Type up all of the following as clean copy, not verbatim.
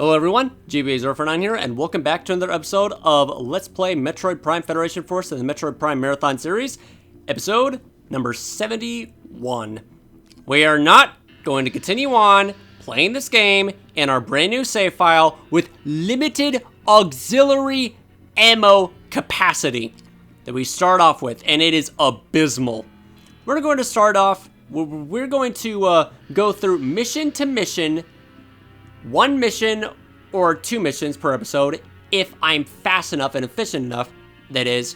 Hello everyone, GBA049 here, and welcome back to another episode of Let's Play Metroid Prime Federation Force in the Metroid Prime Marathon Series, episode number 71. We are not going to continue on playing this game in our brand new save file with limited auxiliary ammo capacity that we start off with, and it is abysmal. We're going to start off, we're going to go through mission to mission, one mission or two missions per episode, if I'm fast enough and efficient enough, that is.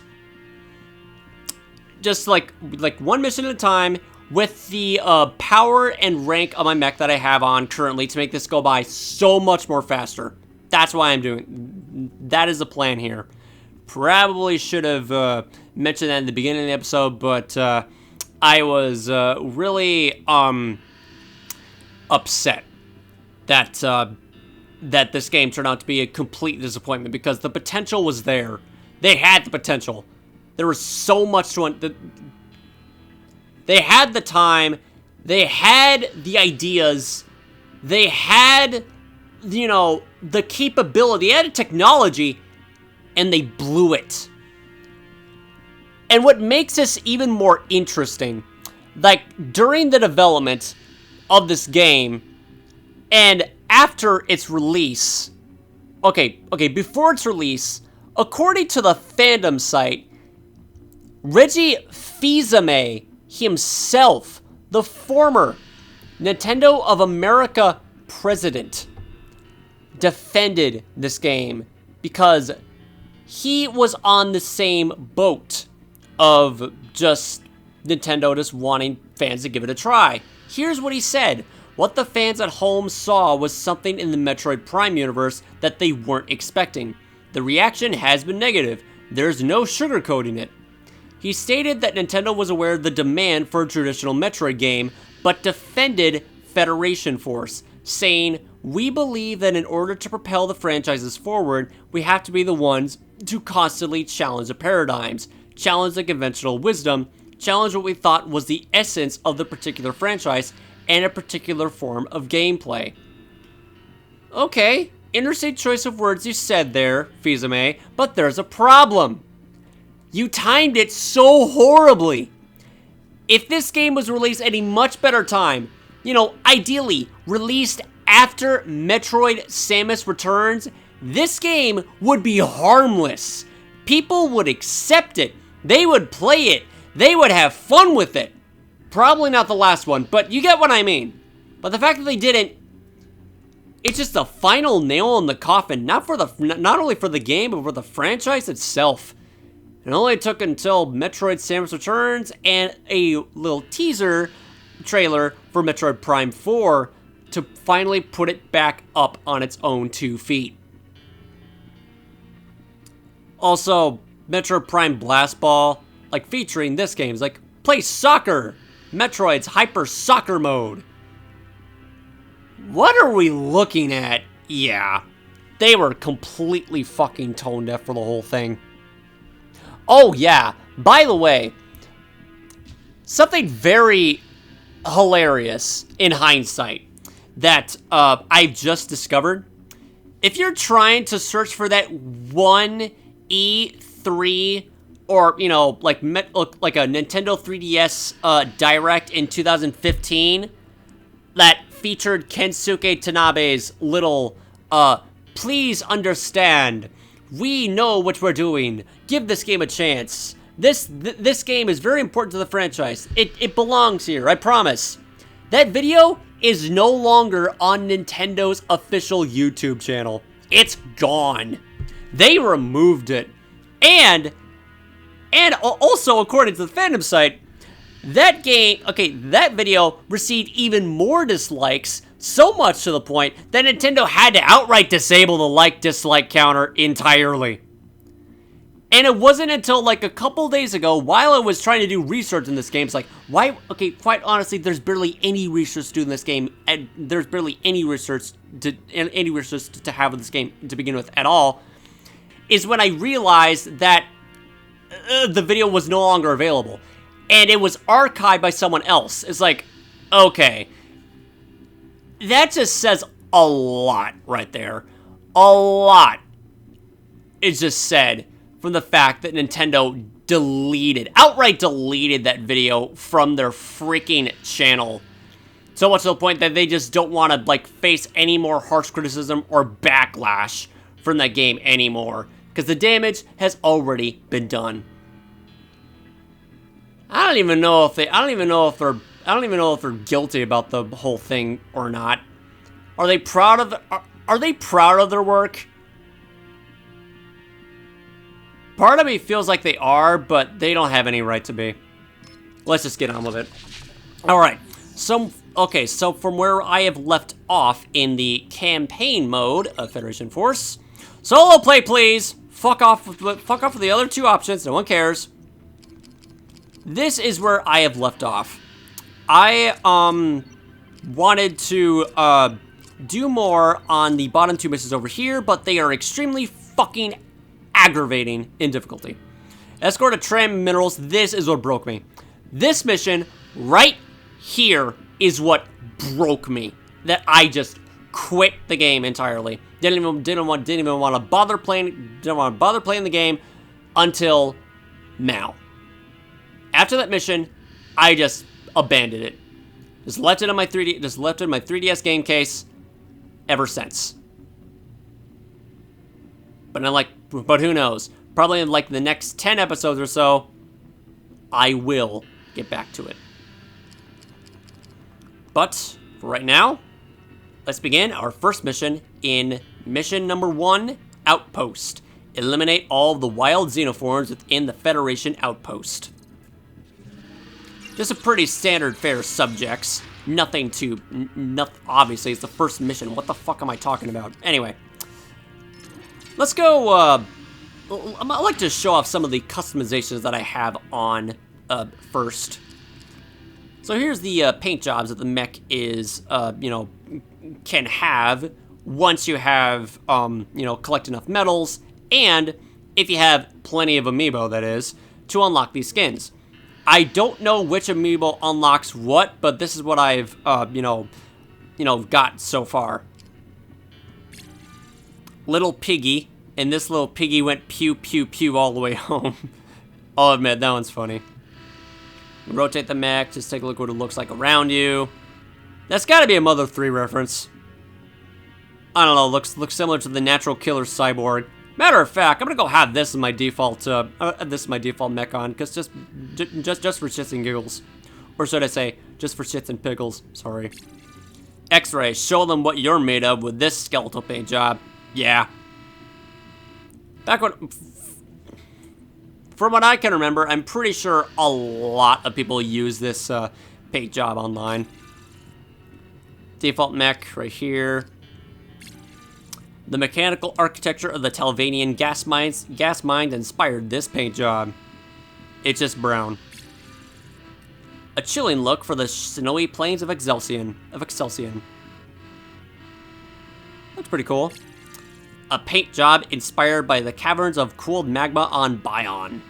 Just like one mission at a time with the power and rank of my mech that I have on currently to make this go by so much more faster. That's why I'm doing, that is the plan here. Probably should have mentioned that in the beginning of the episode, but I was really upset that that this game turned out to be a complete disappointment because the potential was there. They had the potential. There was so much to they had the time, they had the ideas, they had, you know, the capability, they had the technology, and they blew it. And what makes this even more interesting, like during the development of this game and after its release, before its release, according to the fandom site, Reggie Fils-Aimé himself, the former Nintendo of America president, defended this game because he was on the same boat of just Nintendo just wanting fans to give it a try. Here's what he said. What the fans at home saw was something in the Metroid Prime universe that they weren't expecting. The reaction has been negative. There's no sugarcoating it. He stated that Nintendo was aware of the demand for a traditional Metroid game, but defended Federation Force, saying, "We believe that in order to propel the franchises forward, we have to be the ones to constantly challenge the paradigms, challenge the conventional wisdom, challenge what we thought was the essence of the particular franchise, and a particular form of gameplay." Okay, interesting choice of words you said there, Fils-Aimé, but there's a problem. You timed it so horribly. If this game was released at a much better time, you know, ideally released after Metroid Samus Returns, this game would be harmless. People would accept it. They would play it. They would have fun with it. Probably not the last one, but you get what I mean. But the fact that they didn't, it's just the final nail in the coffin, not only for the game, but for the franchise itself. It only took until Metroid Samus Returns and a little teaser trailer for Metroid Prime 4 to finally put it back up on its own 2 feet. Also, Metroid Prime Blast Ball, like featuring this game, is like, play soccer! Metroid's Hyper Soccer Mode. What are we looking at? Yeah, they were completely fucking tone deaf for the whole thing. Oh yeah, by the way, something very hilarious in hindsight that I've just discovered. If you're trying to search for that one E3 or, you know, like a Nintendo 3DS Direct in 2015 that featured Kensuke Tanabe's little, please understand, we know what we're doing, give this game a chance. This game is very important to the franchise. It belongs here, I promise. That video is no longer on Nintendo's official YouTube channel. It's gone. They removed it. And also, according to the fandom site, that video received even more dislikes, so much to the point that Nintendo had to outright disable the like-dislike counter entirely. And it wasn't until like a couple days ago, while I was trying to do research in this game, it's like, why, okay, quite honestly, there's barely any research to do in this game, and there's barely any research to have in this game to begin with at all, is when I realized that the video was no longer available. And it was archived by someone else. It's like, okay, that just says a lot right there. a lot is just said from the fact that Nintendo outright deleted that video from their freaking channel. So much to the point that they just don't want to, like, face any more harsh criticism or backlash from that game anymore. Because the damage has already been done. I don't even know if they're guilty about the whole thing or not. Are they proud of their work? Part of me feels like they are, but they don't have any right to be. Let's just get on with it. Alright, so from where I have left off in the campaign mode of Federation Force, solo play please! Fuck off with the other two options, no one cares. This is where I have left off. I, wanted to, do more on the bottom two missions over here, but they are extremely fucking aggravating in difficulty. Escort a tram minerals, this is what broke me. This mission right here is what broke me. That I just quit the game entirely. Didn't even want to bother playing the game until now. After that mission, I just abandoned it. Just left it in my 3DS game case ever since. But who knows? Probably in like the next 10 episodes or so, I will get back to it. But for right now, let's begin our first mission in mission number 1, Outpost. Eliminate all of the wild xenoforms within the Federation Outpost. Just a pretty standard fare subjects. Nothing, obviously, it's the first mission. What the fuck am I talking about? Anyway. Let's go, I'd like to show off some of the customizations that I have on, first. So here's the, paint jobs that the mech is, can have once you have, collect enough medals, and if you have plenty of amiibo, that is, to unlock these skins. I don't know which amiibo unlocks what, but this is what I've, got so far. Little piggy, and this little piggy went pew pew pew all the way home. I'll admit, that one's funny. Rotate the mech, just take a look what it looks like around you. That's gotta be a Mother 3 reference. I don't know, looks similar to the Natural Killer Cyborg. Matter of fact, I'm gonna go have this in my default, mech on, cause just for shits and giggles. Or should I say, just for shits and pickles, sorry. X-Ray, show them what you're made of with this skeletal paint job. Yeah. From what I can remember, I'm pretty sure a lot of people use this paint job online. Default mech right here. The mechanical architecture of the Talvanian gas mines inspired this paint job. It's just brown. A chilling look for the snowy plains of Excelsior. Looks pretty cool. A paint job inspired by the caverns of cooled magma on Bion.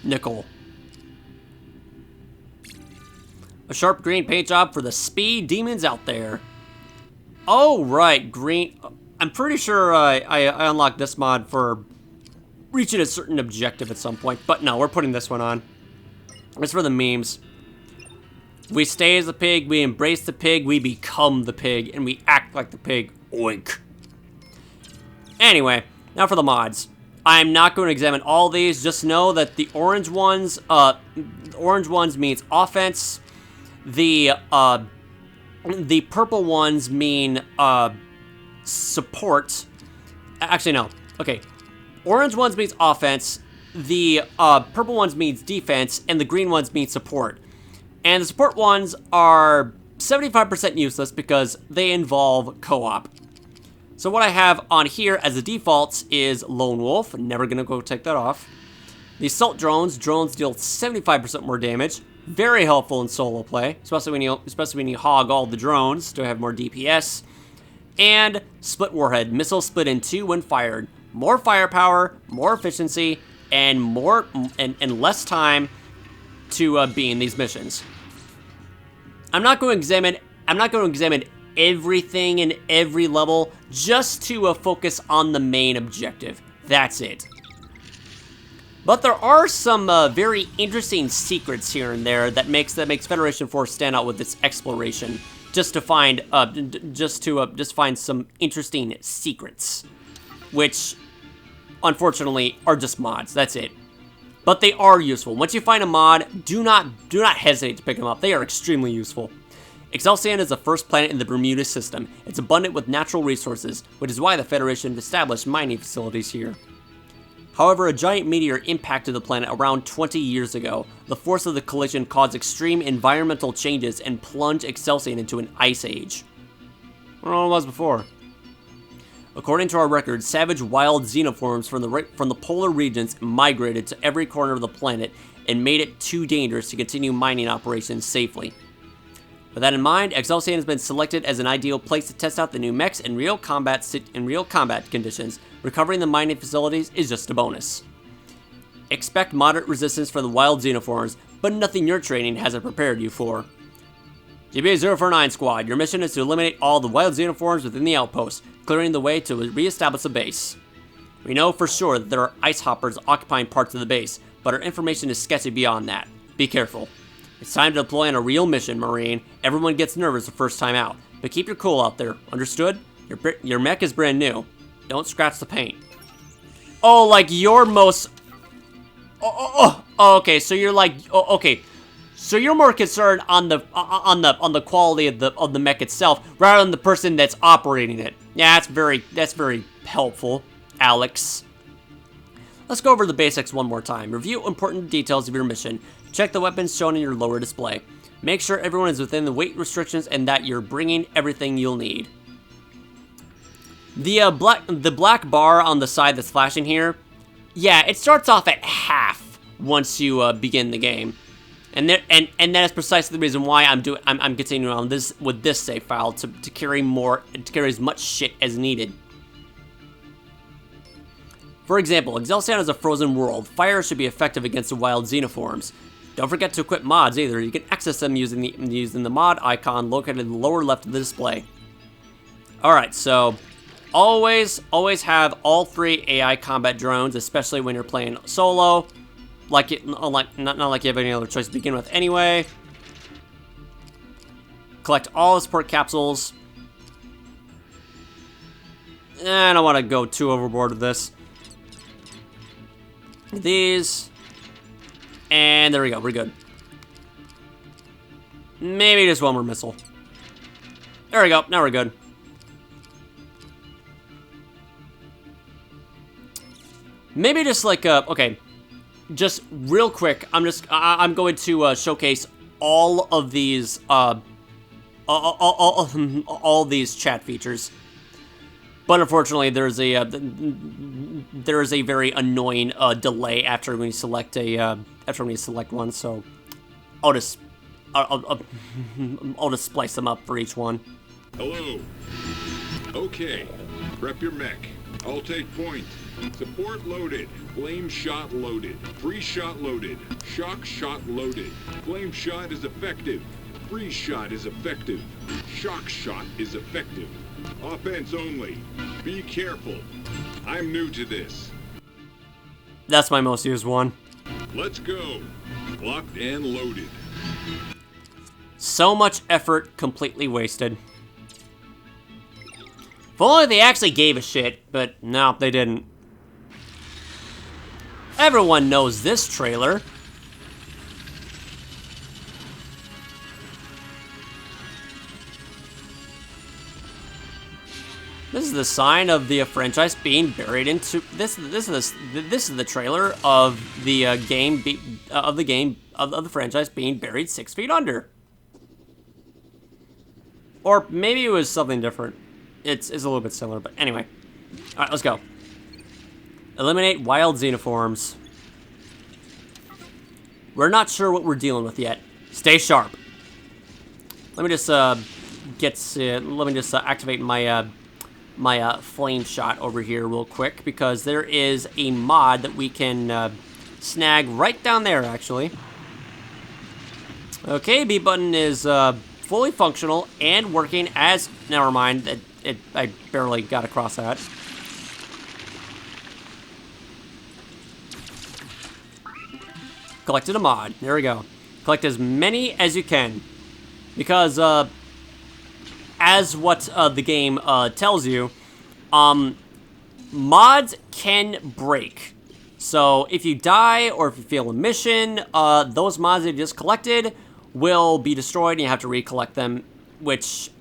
Nickel. A sharp green paint job for the speed demons out there. Oh, right, green. I'm pretty sure I unlocked this mod for reaching a certain objective at some point, but no, we're putting this one on. It's for the memes. We stay as the pig, we embrace the pig, we become the pig, and we act like the pig. Oink. Anyway, now for the mods. I'm not going to examine all these, just know that the orange ones means offense. The purple ones mean, support. Actually, no. Okay. Orange ones means offense. The, purple ones means defense. And the green ones mean support. And the support ones are 75% useless because they involve co-op. So what I have on here as the defaults is Lone Wolf. Never gonna go take that off. The assault drones. Drones deal 75% more damage. Very helpful in solo play, especially when you hog all the drones to have more DPS. And split warhead. Missiles split in two when fired. More firepower, more efficiency, and less time to be in these missions. I'm not going to examine everything in every level just to focus on the main objective. That's it. But there are some very interesting secrets here and there that makes Federation Force stand out with its exploration. Just to find find some interesting secrets, which unfortunately are just mods. That's it. But they are useful. Once you find a mod, do not hesitate to pick them up. They are extremely useful. Excelsior is the first planet in the Bermuda system. It's abundant with natural resources, which is why the Federation established mining facilities here. However, a giant meteor impacted the planet around 20 years ago. The force of the collision caused extreme environmental changes and plunged Excelsior into an ice age. I don't know what it was before. According to our records, savage wild xenoforms from the polar regions migrated to every corner of the planet and made it too dangerous to continue mining operations safely. With that in mind, Excelsior has been selected as an ideal place to test out the new mechs in real combat conditions. Recovering the mining facilities is just a bonus. Expect moderate resistance for the wild xenoforms, but nothing your training hasn't prepared you for. GBA-049 Squad, your mission is to eliminate all the wild xenoforms within the outpost, clearing the way to re-establish a base. We know for sure that there are ice hoppers occupying parts of the base, but our information is sketchy beyond that. Be careful. It's time to deploy on a real mission, Marine. Everyone gets nervous the first time out, but keep your cool out there, understood? Your mech is brand new. Don't scratch the paint. Oh, like your most... Oh, okay, so you're like... Oh, okay. So you're more concerned on the quality of the mech itself, rather than the person that's operating it. Yeah, that's very helpful, Alex. Let's go over the basics one more time. Review important details of your mission. Check the weapons shown in your lower display. Make sure everyone is within the weight restrictions and that you're bringing everything you'll need. The black bar on the side that's flashing here, yeah, it starts off at half once you begin the game, and that is precisely the reason why I'm continuing on this with this save file to carry as much shit as needed. For example, Excelsior is a frozen world. Fire should be effective against the wild xenoforms. Don't forget to equip mods either. You can access them using the mod icon located in the lower left of the display. Alright, so always have all 3 AI combat drones, especially when you're playing solo. Not like you have any other choice to begin with anyway. Collect all the support capsules. I don't want to go too overboard with this. These. And there we go, we're good. Maybe just one more missile. There we go, now we're good. Maybe just like, okay. Just real quick, I'm going to showcase all of these, all these chat features. But unfortunately, there is a very annoying delay after we select one. So I'll just splice them up for each one. Hello. Okay. Prep your mech. I'll take point. Support loaded. Flame shot loaded. Free shot loaded. Shock shot loaded. Flame shot is effective. Free shot is effective. Shock shot is effective. Offense only. Be careful. I'm new to this. That's my most used one. Let's go. Locked and loaded. So much effort completely wasted. If only they actually gave a shit, but no, they didn't. Everyone knows this trailer. This is the sign of the franchise being buried into this is the trailer of the the franchise being buried 6 feet under. Or maybe it was something different. It's a little bit similar, but anyway. All right, let's go. Eliminate wild xenoforms. We're not sure what we're dealing with yet. Stay sharp. Let me just activate my my flame shot over here real quick, because there is a mod that we can snag right down there, actually. Okay, B button is fully functional and working as... Never mind, I barely got across that. Collected a mod. There we go. Collect as many as you can. Because, as what the game tells you, mods can break. So if you die or if you fail a mission, those mods that you just collected will be destroyed and you have to recollect them, which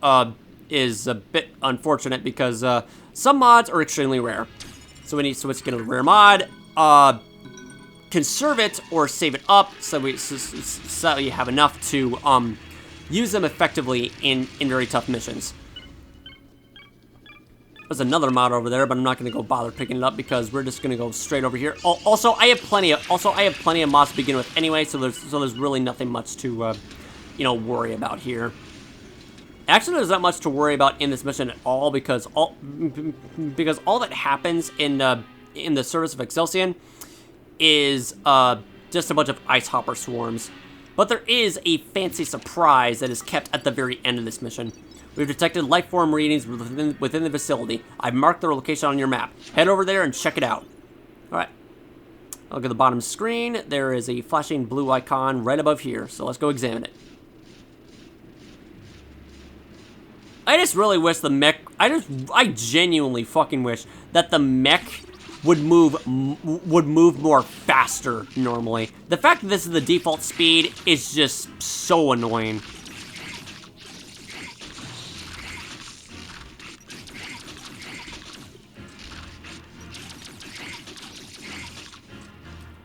is a bit unfortunate because some mods are extremely rare. So we need to switch to get a rare mod, conserve it or save it up so you have enough to use them effectively in very tough missions. There's another mod over there, but I'm not going to go bother picking it up because we're just going to go straight over here. Also, I have plenty of mods to begin with anyway, so there's really nothing much to you know, worry about here. Actually, there's not much to worry about in this mission at all because all that happens in the service of Excelsior is just a bunch of ice hopper swarms. But there is a fancy surprise that is kept at the very end of this mission. We've detected life form readings within the facility. I've marked their location on your map. Head over there and check it out. Alright. Look at the bottom screen. There is a flashing blue icon right above here. So let's go examine it. I just really wish the mech... I genuinely fucking wish that the mech would move more faster normally. The fact that this is the default speed is just so annoying.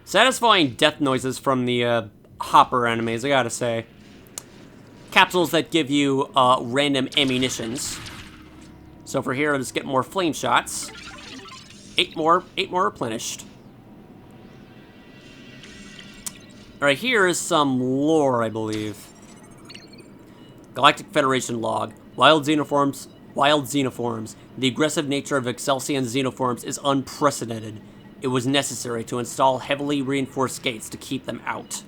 Satisfying death noises from the hopper enemies, I gotta say. Capsules that give you random ammunitions. So for here, let's get more flame shots. 8 more replenished. Alright, here is some lore, I believe. Galactic Federation log. Wild xenoforms. The aggressive nature of Excelsior xenoforms is unprecedented. It was necessary to install heavily reinforced gates to keep them out.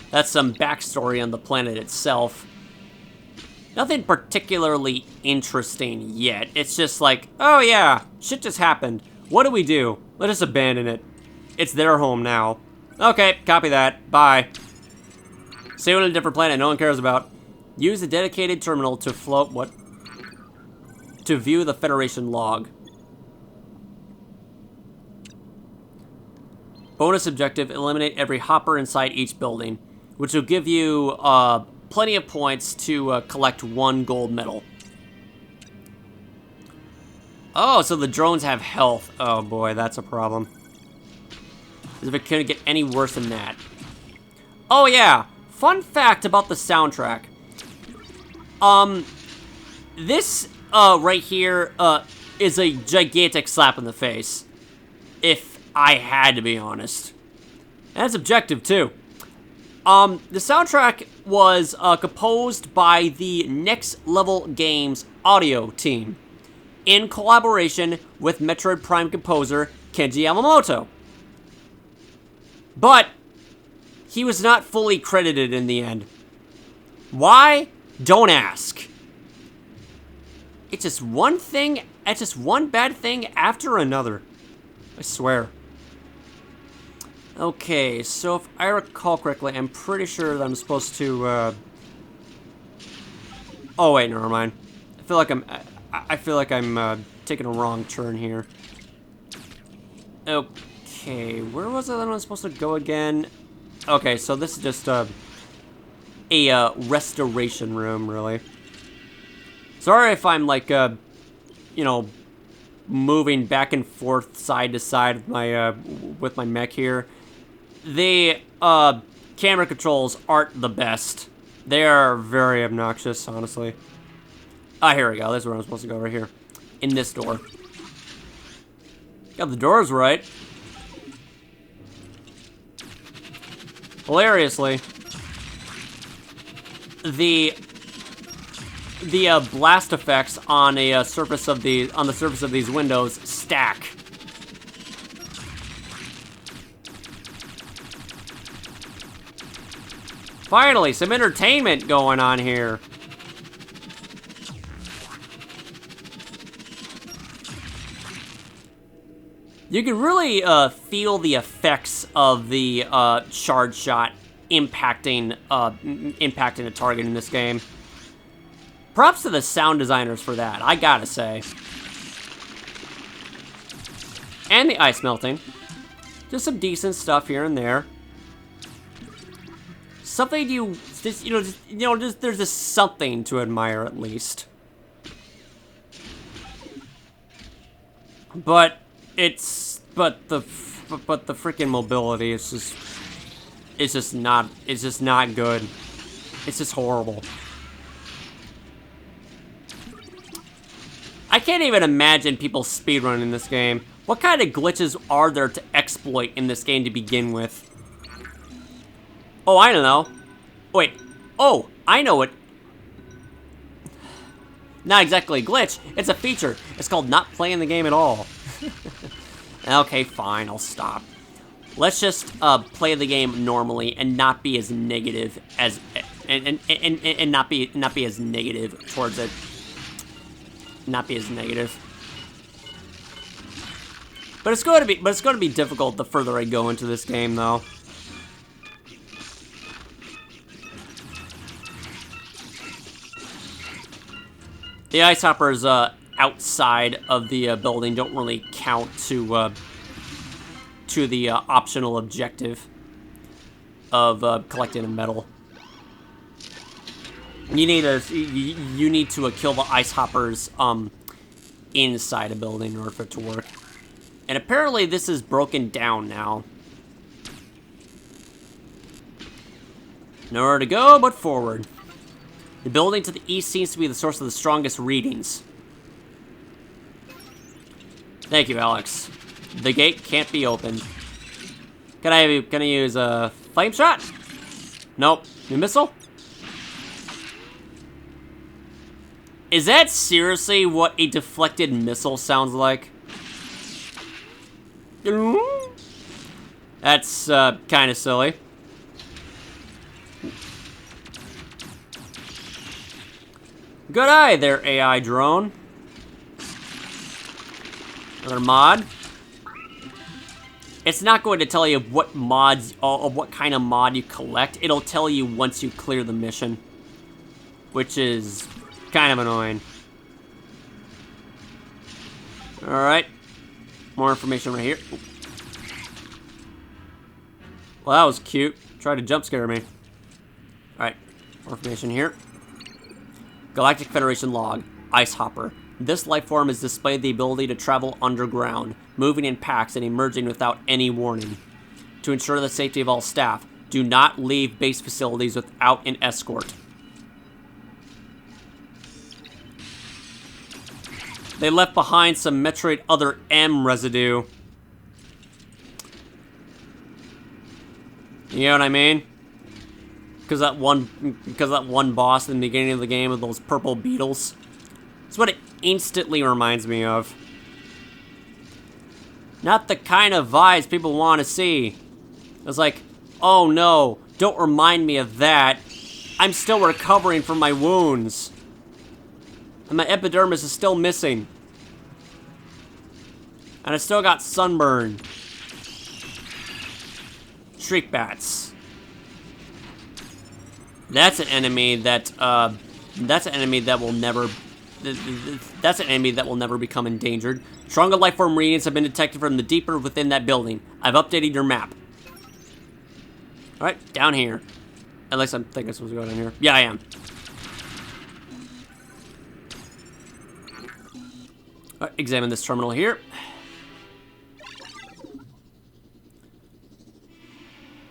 That's some backstory on the planet itself. Nothing particularly interesting yet. It's just like, oh yeah, shit just happened. What do we do? Let us abandon it. It's their home now. Okay, copy that. Bye. See you on a different planet no one cares about. Use a dedicated terminal to float what? To view the Federation log. Bonus objective, eliminate every hopper inside each building, which will give you plenty of points to collect 1 gold medal. Oh, so the drones have health. Oh boy, that's a problem. If it couldn't get any worse than that. Oh yeah, fun fact about the soundtrack. This right here is a gigantic slap in the face. If I had to be honest. And it's objective too. The soundtrack was composed by the Next Level Games audio team in collaboration with Metroid Prime composer Kenji Yamamoto. But he was not fully credited in the end. Why? Don't ask. It's just one thing, it's just one bad thing after another. I swear. Okay, so if I recall correctly, I'm pretty sure that I'm supposed to, Oh wait, never mind. I feel like I'm taking a wrong turn here. Okay, where was I supposed to go again? Okay, so this is just a restoration room, really. Sorry if I'm like, you know, moving back and forth, side to side with my mech here. The camera controls aren't the best. They are very obnoxious, honestly. Ah, here we go. This is where I'm supposed to go, right here. In this door. Got the doors right. Hilariously, the blast effects on the surface of these windows stack. Finally, some entertainment going on here. You can really feel the effects of the shard shot impacting the target in this game. Props to the sound designers for that, I gotta say. And the ice melting. Just some decent stuff here and there. Something there's just something to admire at least. But the freaking mobility is just not good. It's just horrible. I can't even imagine people speedrunning this game. What kind of glitches are there to exploit in this game to begin with? Oh, I don't know. Wait. Oh, I know it. Not exactly a glitch. It's a feature. It's called not playing the game at all. Okay, fine. I'll stop. Let's just play the game normally and not be as negative as and not be as negative towards it. Not be as negative. But it's going to be difficult the further I go into this game, though. The ice hoppers outside of the building don't really count to the optional objective of collecting a medal. You need to kill the ice hoppers inside a building in order for it to work. And apparently this is broken down now. Nowhere to go but forward. The building to the east seems to be the source of the strongest readings. Thank you, Alex. The gate can't be opened. Can I use a flame shot? Nope. New missile? Is that seriously what a deflected missile sounds like? That's kind of silly. Good eye there, AI drone. Another mod. It's not going to tell you what mods, or what kind of mod you collect. It'll tell you once you clear the mission, which is kind of annoying. All right, more information right here. Well, that was cute. Tried to jump scare me. All right, more information here. Galactic Federation log, Ice Hopper. This life form has displayed the ability to travel underground, moving in packs and emerging without any warning. To ensure the safety of all staff, do not leave base facilities without an escort. They left behind some Metroid Other M residue. You know what I mean? Because that one boss in the beginning of the game with those purple beetles. That's what it instantly reminds me of. Not the kind of vibes people want to see. It's like, oh no, don't remind me of that. I'm still recovering from my wounds. And my epidermis is still missing. And I still got sunburn. Shriek bats. That's an enemy that will never become endangered. Stronger life form readings have been detected from the deeper within that building. I've updated your map. Alright, down here. At least I think I'm supposed to go down here. Yeah, I am. Alright, examine this terminal here.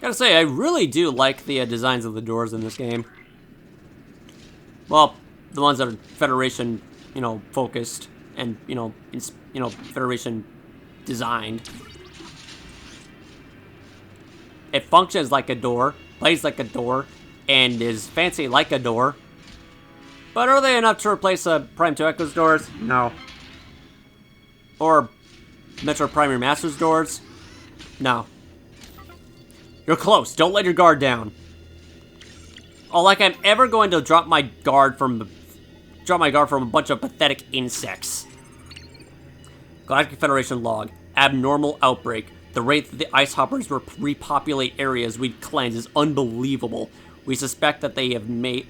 Gotta say, I really do like the designs of the doors in this game. Well, the ones that are Federation, focused and, Federation designed. It functions like a door, plays like a door, and is fancy like a door. But are they enough to replace Prime 2 Echo's doors? No. Or Metro Prime Remaster's doors? No. You're close. Don't let your guard down. Oh, like I'm ever going to drop my guard from a bunch of pathetic insects. Galactic Federation log. Abnormal outbreak. The rate that the ice hoppers repopulate areas we'd cleanse is unbelievable. We suspect that they have made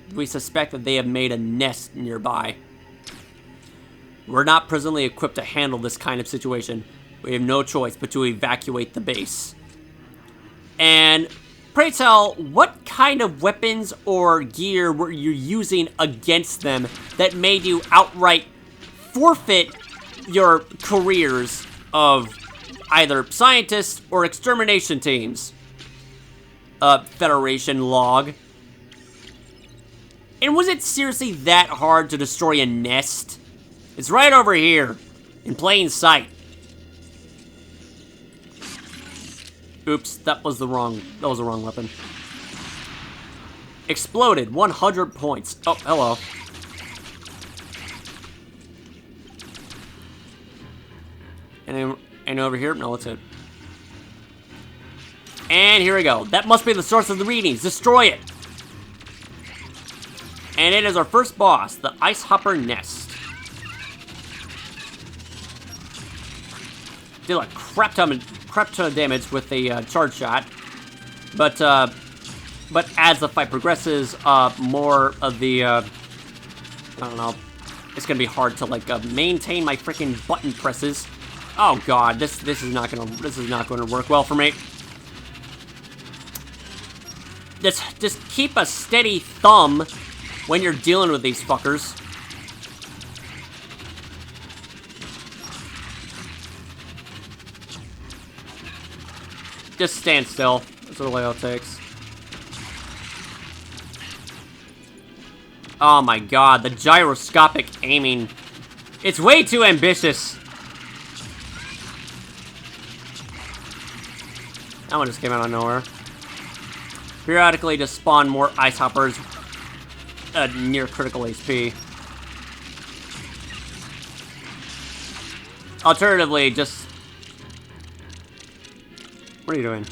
a nest nearby. We're not presently equipped to handle this kind of situation. We have no choice but to evacuate the base. And pray tell, what kind of weapons or gear were you using against them that made you outright forfeit your careers of either scientists or extermination teams? Federation log. And was it seriously that hard to destroy a nest? It's right over here, in plain sight. Oops, that was the wrong weapon. Exploded, 100 points. Oh, hello. And over here? No, that's it. And here we go. That must be the source of the readings. Destroy it. And it is our first boss, the Ice Hopper Nest. Did a crap ton of damage with the charge shot, but as the fight progresses, more of the I don't know, it's gonna be hard to like maintain my freaking button presses. Oh god, this is not gonna work well for me. Just keep a steady thumb when you're dealing with these fuckers. Just stand still. That's really all it takes. Oh my god, the gyroscopic aiming. It's way too ambitious. That one just came out of nowhere. Periodically just spawn more ice hoppers near critical HP. Alternatively, just... What are you doing?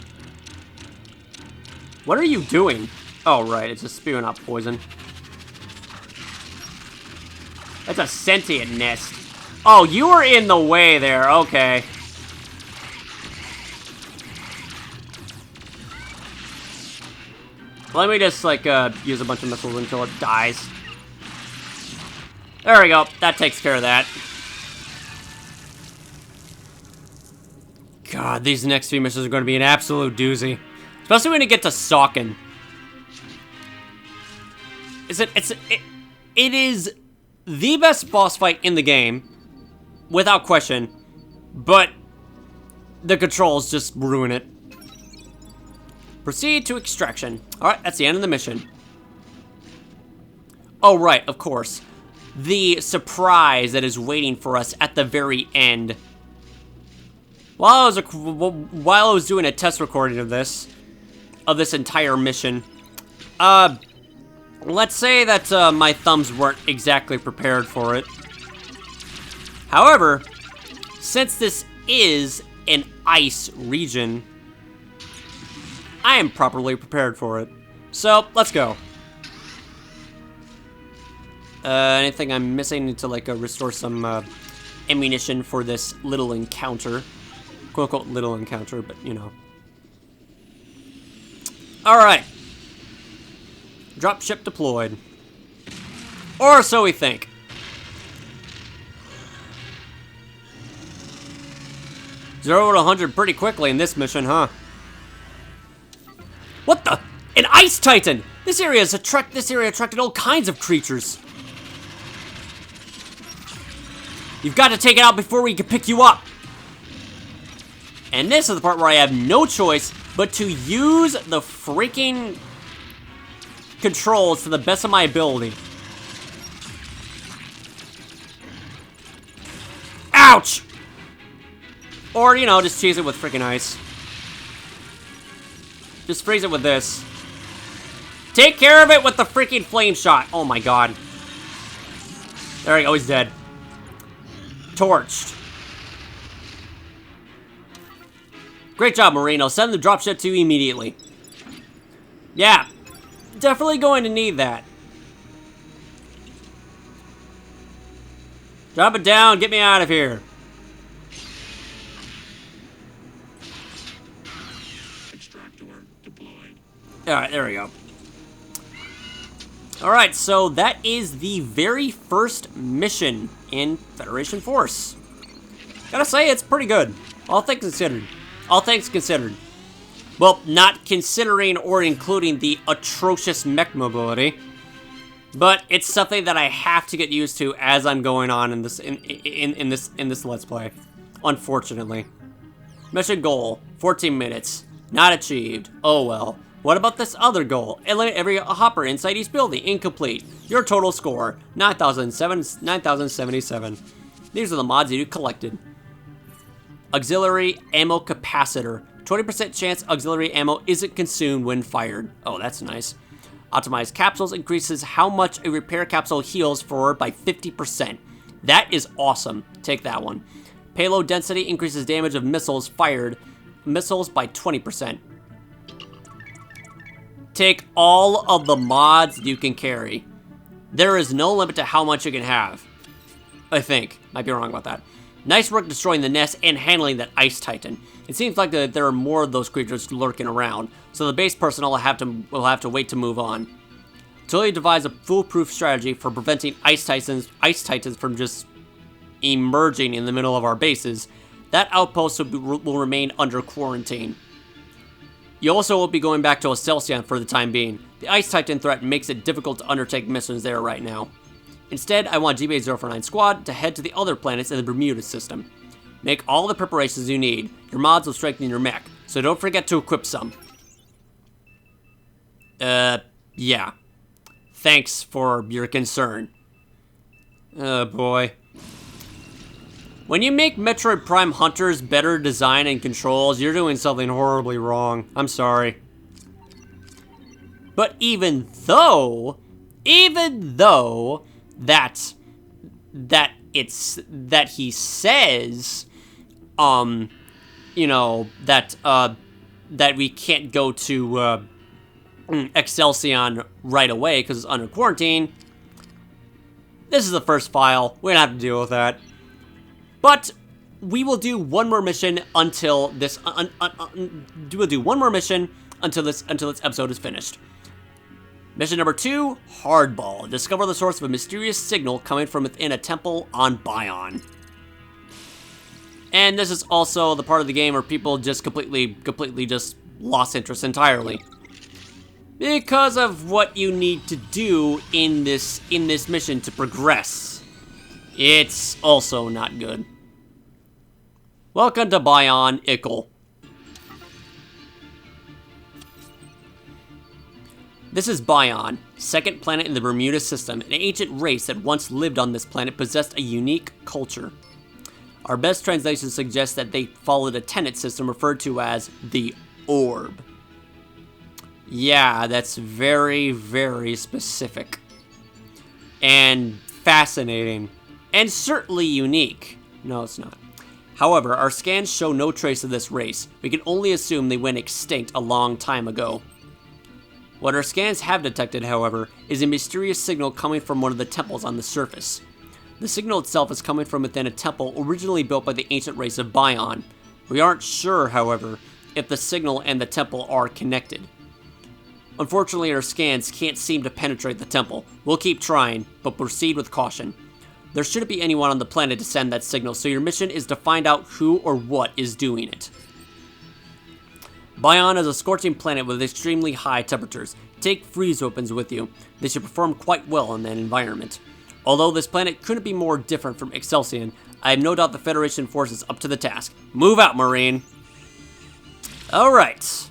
What are you doing? Oh, right, it's just spewing out poison. That's a sentient nest. Oh, you were in the way there, okay. Let me just, like, use a bunch of missiles until it dies. There we go, that takes care of that. God, these next few missions are going to be an absolute doozy. Especially when you get to Sawkin. It is the best boss fight in the game, without question, but the controls just ruin it. Proceed to extraction. Alright, that's the end of the mission. Oh, right, of course. The surprise that is waiting for us at the very end. While I was doing a test recording of this entire mission, let's say that my thumbs weren't exactly prepared for it. However, since this is an ice region, I am properly prepared for it. So, let's go. Anything I'm missing to like restore some ammunition for this little encounter. Quote-unquote little encounter, but you know. Alright. Dropship deployed. Or so we think. Zero to 100 pretty quickly in this mission, huh? What the? An ice titan! This area attracted all kinds of creatures. You've got to take it out before we can pick you up. And this is the part where I have no choice but to use the freaking controls to the best of my ability. Ouch! Or, you know, just cheese it with freaking ice. Just freeze it with this. Take care of it with the freaking flame shot. Oh my god. There we go, he's dead. Torched. Great job, Marino. Send the dropship to you immediately. Yeah. Definitely going to need that. Drop it down, get me out of here. Extractor deployed. Alright, there we go. Alright, so that is the very first mission in Federation Force. Gotta say, it's pretty good. All things considered. All things considered. Well, not considering or including the atrocious mech mobility. But it's something that I have to get used to as I'm going on in this this Let's Play. Unfortunately. Mission goal, 14 minutes. Not achieved. Oh well. What about this other goal? Eliminate every hopper inside each building. Incomplete. Your total score, 9,077. These are the mods you collected. Auxiliary ammo capacitor. 20% chance auxiliary ammo isn't consumed when fired. Oh, that's nice. Optimized capsules increases how much a repair capsule heals for by 50%. That is awesome. Take that one. Payload density increases damage of missiles fired. Missiles by 20%. Take all of the mods you can carry. There is no limit to how much you can have. I think. Might be wrong about that. Nice work destroying the nest and handling that Ice Titan. It seems like there are more of those creatures lurking around, so the base personnel will have to wait to move on. Until you devise a foolproof strategy for preventing Ice Titans from just emerging in the middle of our bases, that outpost will remain under quarantine. You also won't be going back to Excelsior for the time being. The Ice Titan threat makes it difficult to undertake missions there right now. Instead, I want GBA-049 Squad to head to the other planets in the Bermuda system. Make all the preparations you need. Your mods will strengthen your mech, so don't forget to equip some. Yeah. Thanks for your concern. Oh boy. When you make Metroid Prime Hunters better design and controls, you're doing something horribly wrong. I'm sorry. But even though that he says, you know, that we can't go to Excelsior right away because it's under quarantine. This is the first file. We're gonna have to deal with that. But we will do one more mission until this. We'll do one more mission until this episode is finished. Mission number 2, Hardball. Discover the source of a mysterious signal coming from within a temple on Bion. And this is also the part of the game where people just completely just lost interest entirely. Because of what you need to do in this mission to progress. It's also not good. Welcome to Bion Ickle. This is Bion, second planet in the Bermuda system. An ancient race that once lived on this planet possessed a unique culture. Our best translation suggests that they followed a tenet system referred to as the Orb. Yeah, that's very, very specific. And fascinating. And certainly unique. No, it's not. However, our scans show no trace of this race. We can only assume they went extinct a long time ago. What our scans have detected, however, is a mysterious signal coming from one of the temples on the surface. The signal itself is coming from within a temple originally built by the ancient race of Bion. We aren't sure, however, if the signal and the temple are connected. Unfortunately, our scans can't seem to penetrate the temple. We'll keep trying, but proceed with caution. There shouldn't be anyone on the planet to send that signal, so your mission is to find out who or what is doing it. Bion is a scorching planet with extremely high temperatures. Take freeze weapons with you. They should perform quite well in that environment. Although this planet couldn't be more different from Excelsior, I have no doubt the Federation force is up to the task. Move out, Marine. Alright.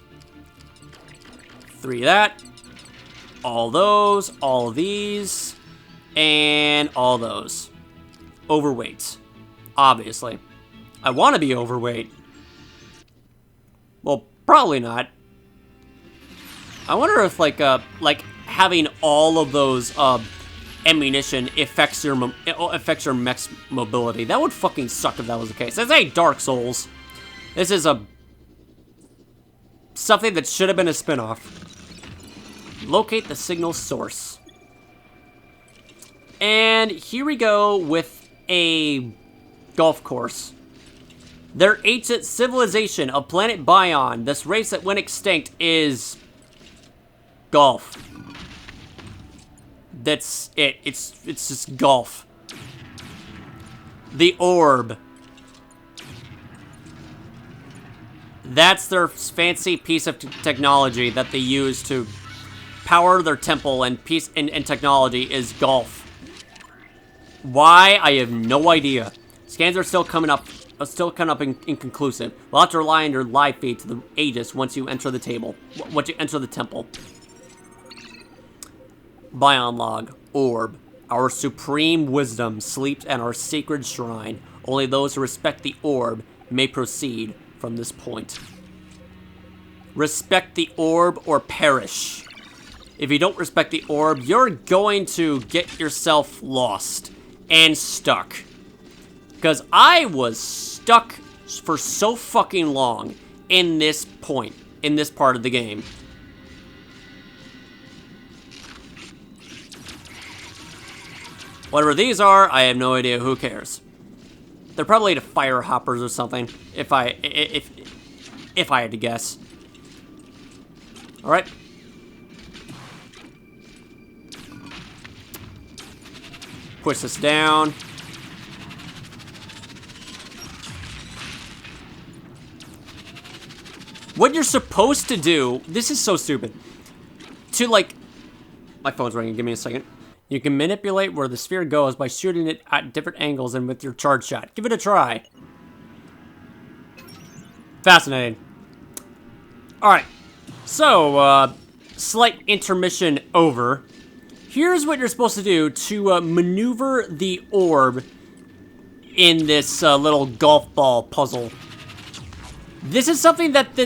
3 of that. All those. All of these. And all those. Overweight. Obviously. I want to be overweight. Well, probably not. I wonder if, like having all of those, ammunition affects your mech's mobility. That would fucking suck if that was the case. This ain't Dark Souls. This is something that should have been a spin-off. Locate the signal source. And here we go with a golf course. Their ancient civilization of planet Bion, this race that went extinct, is golf. That's it. It's just golf. The orb. That's their fancy piece of technology that they use to power their temple, and technology is golf. Why? I have no idea. Scans are still coming up inconclusive. We'll have to rely on your live feed to the Aegis once you enter the temple. Bion log. Orb. Our supreme wisdom sleeps at our sacred shrine. Only those who respect the orb may proceed from this point. Respect the orb or perish. If you don't respect the orb, you're going to get yourself lost and stuck. Because I was stuck for so fucking long in this point, in this part of the game. Whatever these are, I have no idea. Who cares? They're probably the fire hoppers or something, if I had to guess. All right. Push this down. What you're supposed to do, this is so stupid. To like, my phone's ringing, give me a second. You can manipulate where the sphere goes by shooting it at different angles and with your charge shot. Give it a try. Fascinating. Alright, so, slight intermission over. Here's what you're supposed to do to maneuver the orb in this little golf ball puzzle. This is something that the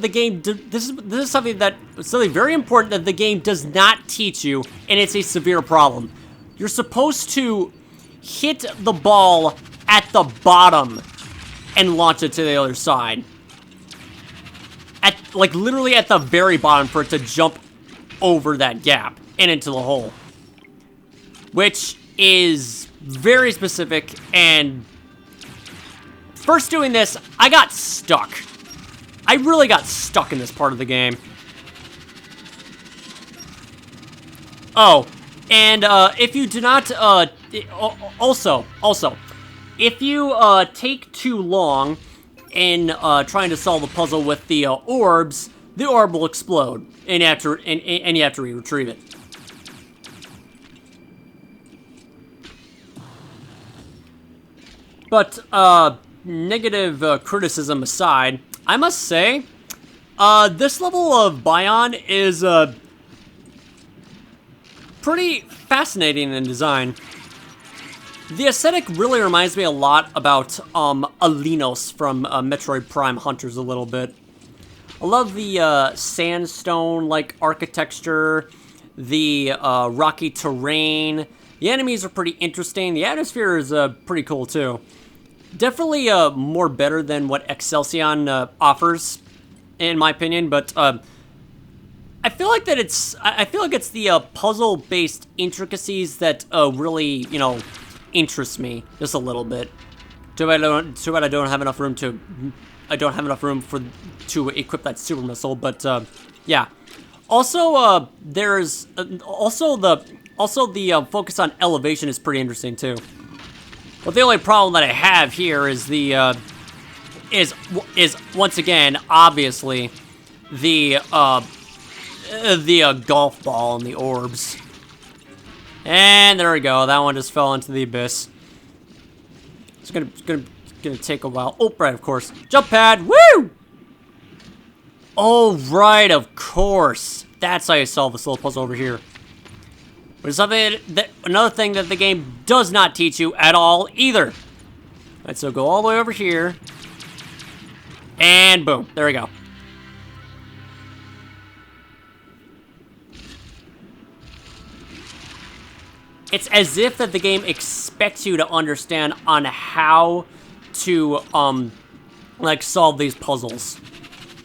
game. This is something very important that the game does not teach you, and it's a severe problem. You're supposed to hit the ball at the bottom and launch it to the other side. Like literally at the very bottom for it to jump over that gap and into the hole, which is very specific. And first doing this, I got stuck. I really got stuck in this part of the game. Oh, and if you do not, also, if you take too long in trying to solve the puzzle with the orbs, the orb will explode, and you have to retrieve it. But negative criticism aside, I must say, this level of Bion is pretty fascinating in design. The aesthetic really reminds me a lot about Alinos from Metroid Prime Hunters a little bit. I love the sandstone-like architecture, the rocky terrain. The enemies are pretty interesting. The atmosphere is pretty cool too. Definitely more better than what Excelsion offers, in my opinion. But I feel like it's the puzzle-based intricacies that really, interest me just a little bit. Too bad I don't have enough room to equip that super missile. But yeah. Also, there's also the focus on elevation is pretty interesting too. But the only problem that I have here is is once again obviously the golf ball and the orbs. And there we go. That one just fell into the abyss. It's gonna take a while. Oh, right, of course. Jump pad. Woo! Oh, right, of course. That's how you solve this little puzzle over here. But it's another thing that the game does not teach you at all either. Alright, so go all the way over here. And boom. There we go. It's as if that the game expects you to understand on how to, solve these puzzles.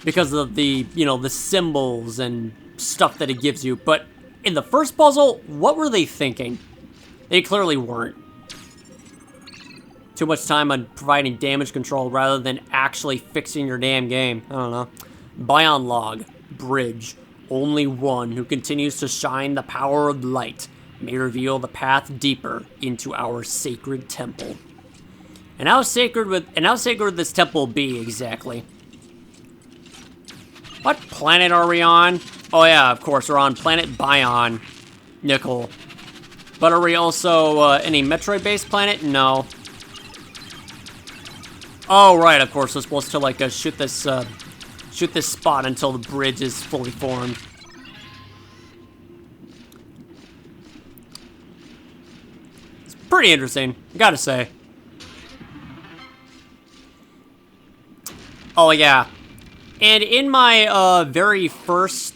Because of the, the symbols and stuff that it gives you. But in the first puzzle, what were they thinking? They clearly weren't. Too much time on providing damage control rather than actually fixing your damn game. I don't know. Bion log. Bridge. Only one who continues to shine the power of light may reveal the path deeper into our sacred temple. And how sacred would this temple be exactly? What planet are we on? Oh yeah, of course, we're on planet Bion. Nickel. But are we also any Metroid-based planet? No. Oh right, of course, we're supposed to like shoot this spot until the bridge is fully formed. It's pretty interesting, gotta say. Oh yeah, and in my very first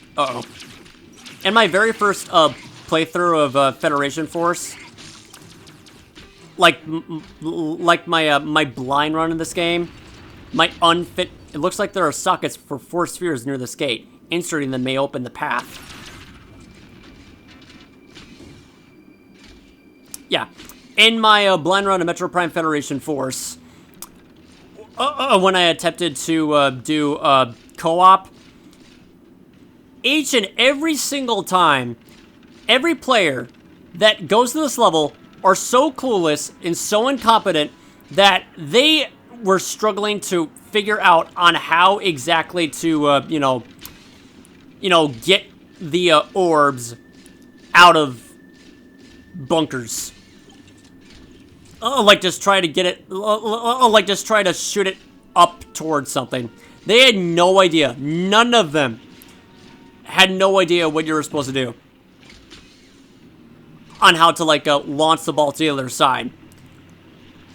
playthrough of Federation Force, like my blind run in this game, it looks like there are sockets for 4 spheres near this gate. Inserting them may open the path. Yeah, in my blind run of Metro Prime Federation Force, when I attempted to do co-op, each and every single time, every player that goes to this level are so clueless and so incompetent that they were struggling to figure out on how exactly to, get the orbs out of bunkers. Like just try to get it, like just try to shoot it up towards something. They had no idea. None of them had no idea what you were supposed to do. On how to like launch the ball to the other side.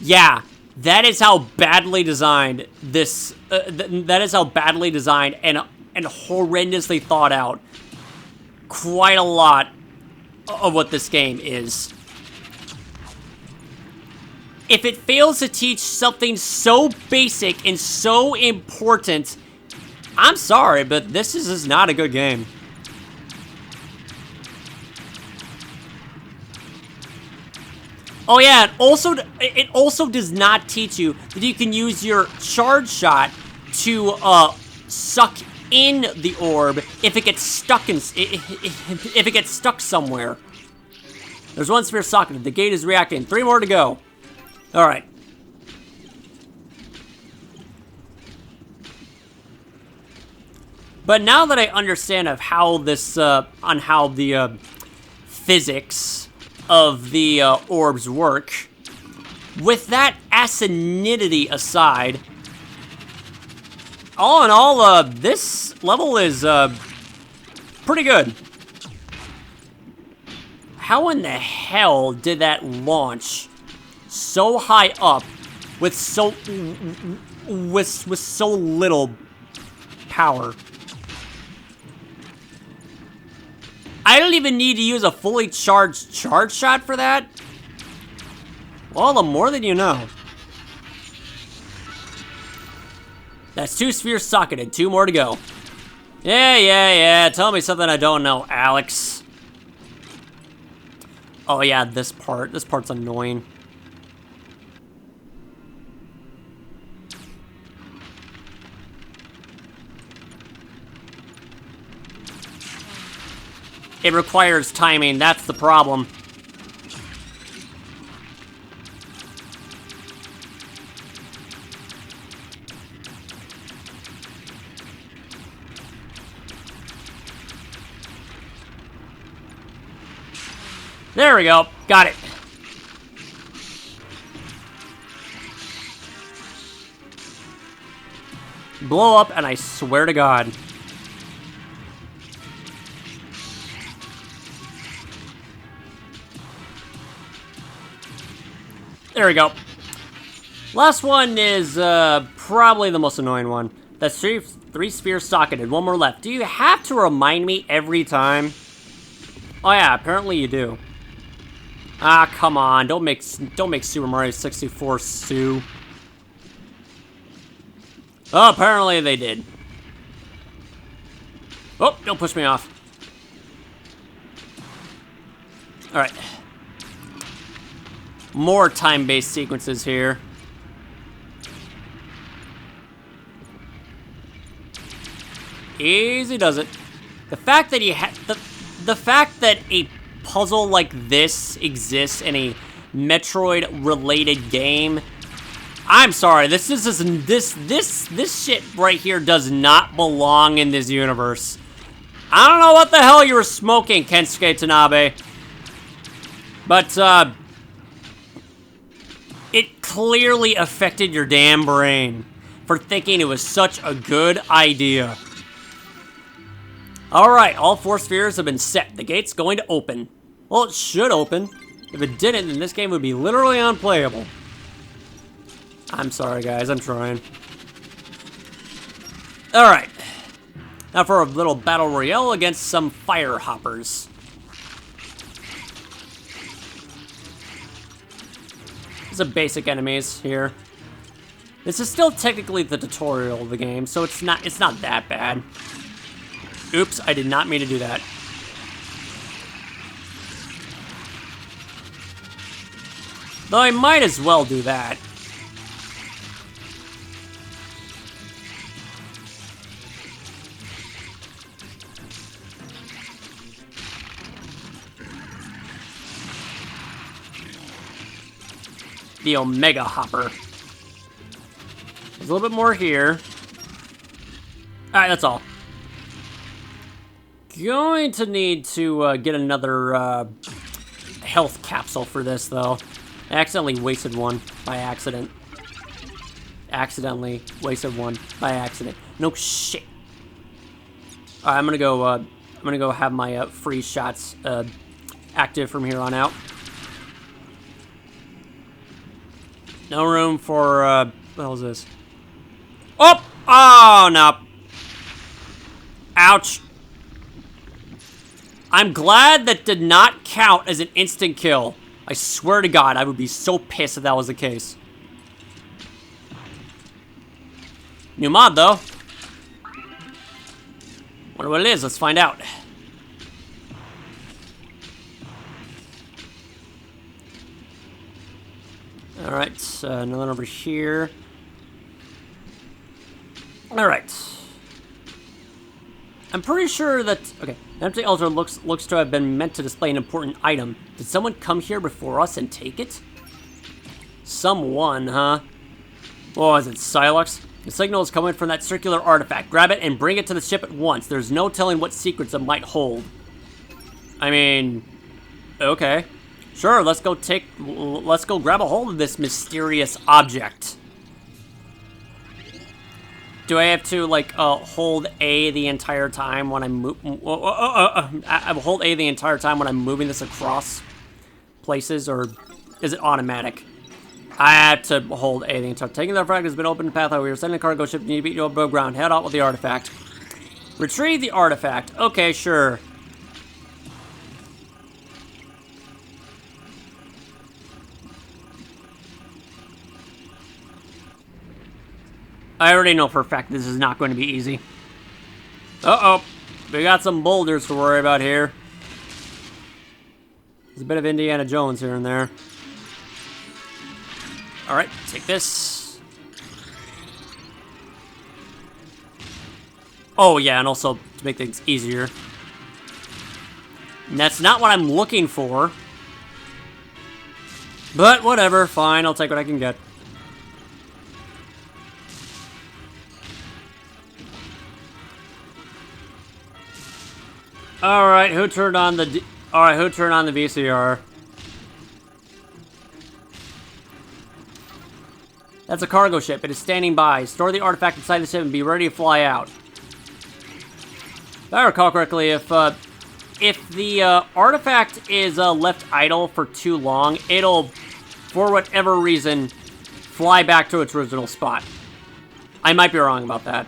Yeah, that is how badly designed this, that is how badly designed and horrendously thought out quite a lot of what this game is. If it fails to teach something so basic and so important, I'm sorry, but this is not a good game. Oh yeah, it also does not teach you that you can use your charge shot to suck in the orb if it gets stuck if it gets stuck somewhere. There's 1 sphere socketed. The gate is reacting. 3 more to go. All right. But now that I understand of how this, on how the physics of the orbs work, with that acidity aside, all in all, this level is pretty good. How in the hell did that launch so high up with so little power? I don't even need to use a fully charged charge shot for that. Well, the more that you know. That's 2 spheres socketed, 2 more to go. Yeah. Tell me something I don't know, Alex. Oh yeah, this part's annoying. It requires timing, that's the problem. There we go, got it. Blow up, and I swear to God. There we go. Last one is probably the most annoying one. That's 3 spheres socketed. 1 more left. Do you have to remind me every time? Oh yeah, apparently you do. Ah, come on. Don't make Super Mario 64 sue. Oh, apparently they did. Oh, don't push me off. Alright. More time-based sequences here. Easy does it. The fact that the fact that a puzzle like this exists in a Metroid-related game, I'm sorry. This shit right here does not belong in this universe. I don't know what the hell you were smoking, Kensuke Tanabe, but it clearly affected your damn brain for thinking it was such a good idea. Alright, all 4 spheres have been set. The gate's going to open. Well, it should open. If it didn't, then this game would be literally unplayable. I'm sorry, guys. I'm trying. Alright. Now for a little battle royale against some fire hoppers. These are basic enemies here. This is still technically the tutorial of the game, so it's not that bad. Oops, I did not mean to do that. Though I might as well do that. The Omega Hopper. There's a little bit more here. Alright, that's all. Going to need to get another health capsule for this, though. I accidentally wasted one by accident. Accidentally wasted one by accident. No shit. Alright, I'm gonna go have my freeze shots active from here on out. No room for what the hell is this? Oh! Oh no. Ouch. I'm glad that did not count as an instant kill. I swear to God, I would be so pissed if that was the case. New mod, though. Wonder what it is. Let's find out. Alright, another one over here. Alright. I'm pretty sure that... Okay, an empty altar looks to have been meant to display an important item. Did someone come here before us and take it? Someone, huh? What was it, Silux? The signal is coming from that circular artifact. Grab it and bring it to the ship at once. There's no telling what secrets it might hold. I mean... Okay. Sure, let's go grab a hold of this mysterious object. Do I have to, like, hold A the entire time when I'm hold A the entire time when I'm moving this across places, or is it automatic? I have to hold A the entire time. Taking the artifact has been opened pathway. We are sending a cargo ship. You need to beat you above ground. Head out with the artifact. Retrieve the artifact. Okay, sure. I already know for a fact this is not going to be easy. Uh-oh. We got some boulders to worry about here. There's a bit of Indiana Jones here and there. Alright, take this. Oh, yeah, and also to make things easier. And that's not what I'm looking for. But whatever, fine, I'll take what I can get. Alright, who turned on the VCR? That's a cargo ship. It is standing by. Store the artifact inside the ship and be ready to fly out. If I recall correctly, if the artifact is left idle for too long, it'll, for whatever reason, fly back to its original spot. I might be wrong about that.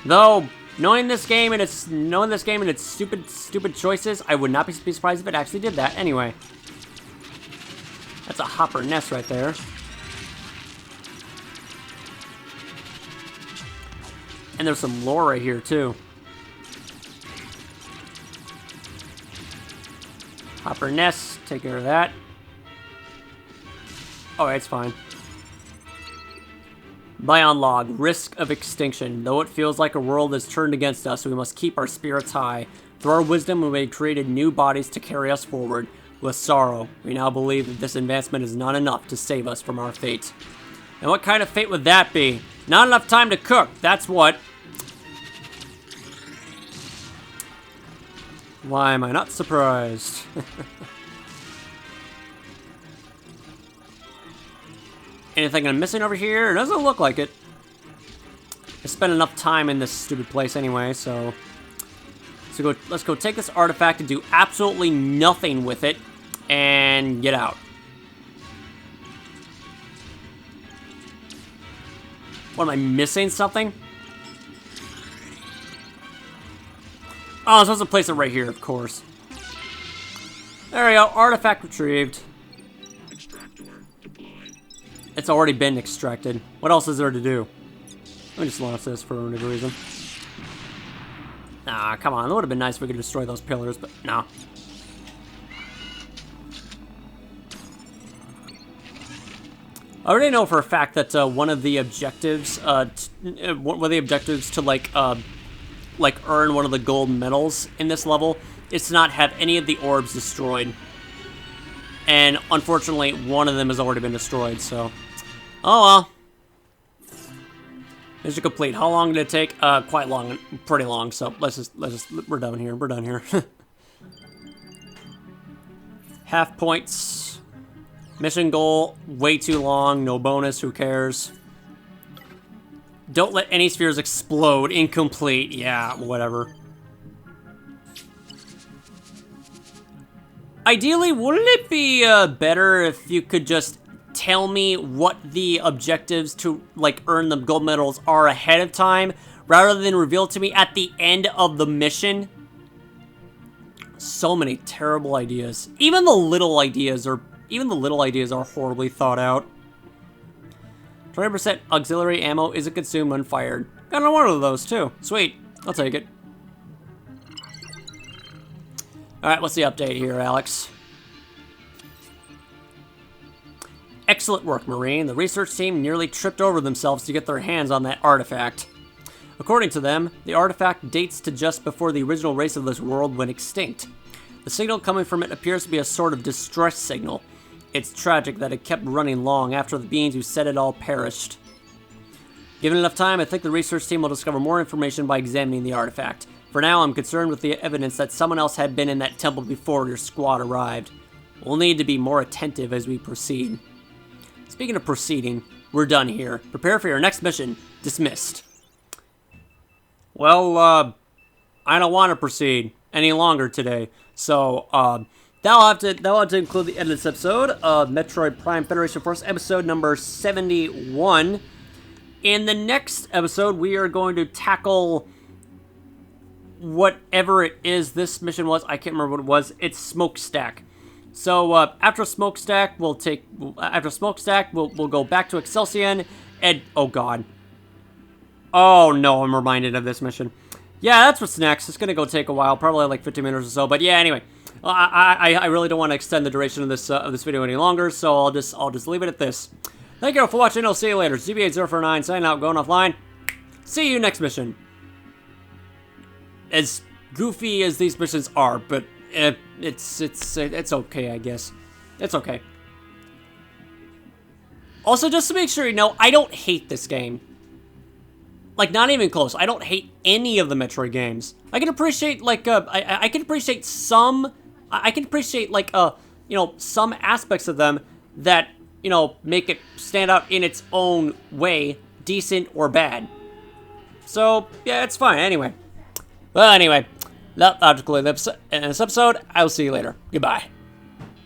Though, knowing this game and its stupid choices, I would not be surprised if it actually did that. Anyway, that's a hopper nest right there. And there's some lore right here too. Hopper nest, take care of that. Oh, it's fine. Bion log, risk of extinction. Though it feels like a world is turned against us, we must keep our spirits high. Through our wisdom, we have created new bodies to carry us forward. With sorrow, we now believe that this advancement is not enough to save us from our fate. And what kind of fate would that be? Not enough time to cook, that's what. Why am I not surprised? Anything I'm missing over here? It doesn't look like it. I spent enough time in this stupid place anyway, so... let's go take this artifact and do absolutely nothing with it, and get out. What, am I missing something? Oh, I'm supposed to place it right here, of course. There we go, artifact retrieved. It's already been extracted. What else is there to do? Let me just launch this for whatever reason. Ah, come on. It would have been nice if we could destroy those pillars, but no. I already know for a fact that one of the objectives, to like earn one of the gold medals in this level is to not have any of the orbs destroyed. And unfortunately, one of them has already been destroyed, so... Oh well. Mission complete. How long did it take? Quite long. Pretty long, so let's just... We're done here. We're done here. Half points. Mission goal, way too long. No bonus, who cares? Don't let any spheres explode. Incomplete. Yeah, whatever. Ideally, wouldn't it be better if you could just tell me what the objectives to, like, earn the gold medals are ahead of time, rather than reveal to me at the end of the mission? So many terrible ideas. Even the little ideas are horribly thought out. 20% auxiliary ammo isn't consumed when fired. Got one of those too. Sweet. I'll take it. Alright, what's the update here, Alex? Excellent work, Marine. The research team nearly tripped over themselves to get their hands on that artifact. According to them, the artifact dates to just before the original race of this world went extinct. The signal coming from it appears to be a sort of distress signal. It's tragic that it kept running long after the beings who set it all perished. Given enough time, I think the research team will discover more information by examining the artifact. For now, I'm concerned with the evidence that someone else had been in that temple before your squad arrived. We'll need to be more attentive as we proceed. Speaking of proceeding, we're done here. Prepare for your next mission. Dismissed. Well, I don't want to proceed any longer today. So, that'll have to include the end of this episode of Metroid Prime Federation Force, episode number 71. In the next episode, we are going to tackle whatever it is this mission was. I can't remember what it was. It's Smokestack. So after Smokestack, we'll go back to Excelsior and oh god. Oh no, I'm reminded of this mission. Yeah, that's what's next. It's gonna go take a while, probably like 15 minutes or so. But yeah, anyway, I really don't want to extend the duration of this video any longer, so I'll just leave it at this. Thank you all for watching. I'll see you later. ZB8049 signing out, going offline. See you next mission. As goofy as these missions are, but it's okay, I guess. It's okay. Also, just to make sure you know, I don't hate this game. Like, not even close. I don't hate any of the Metroid games. I can appreciate, like, I can appreciate some, like, you know, some aspects of them that, you know, make it stand out in its own way, decent or bad. So, yeah, it's fine, anyway. Well, anyway, that's conclude this episode. I will see you later. Goodbye.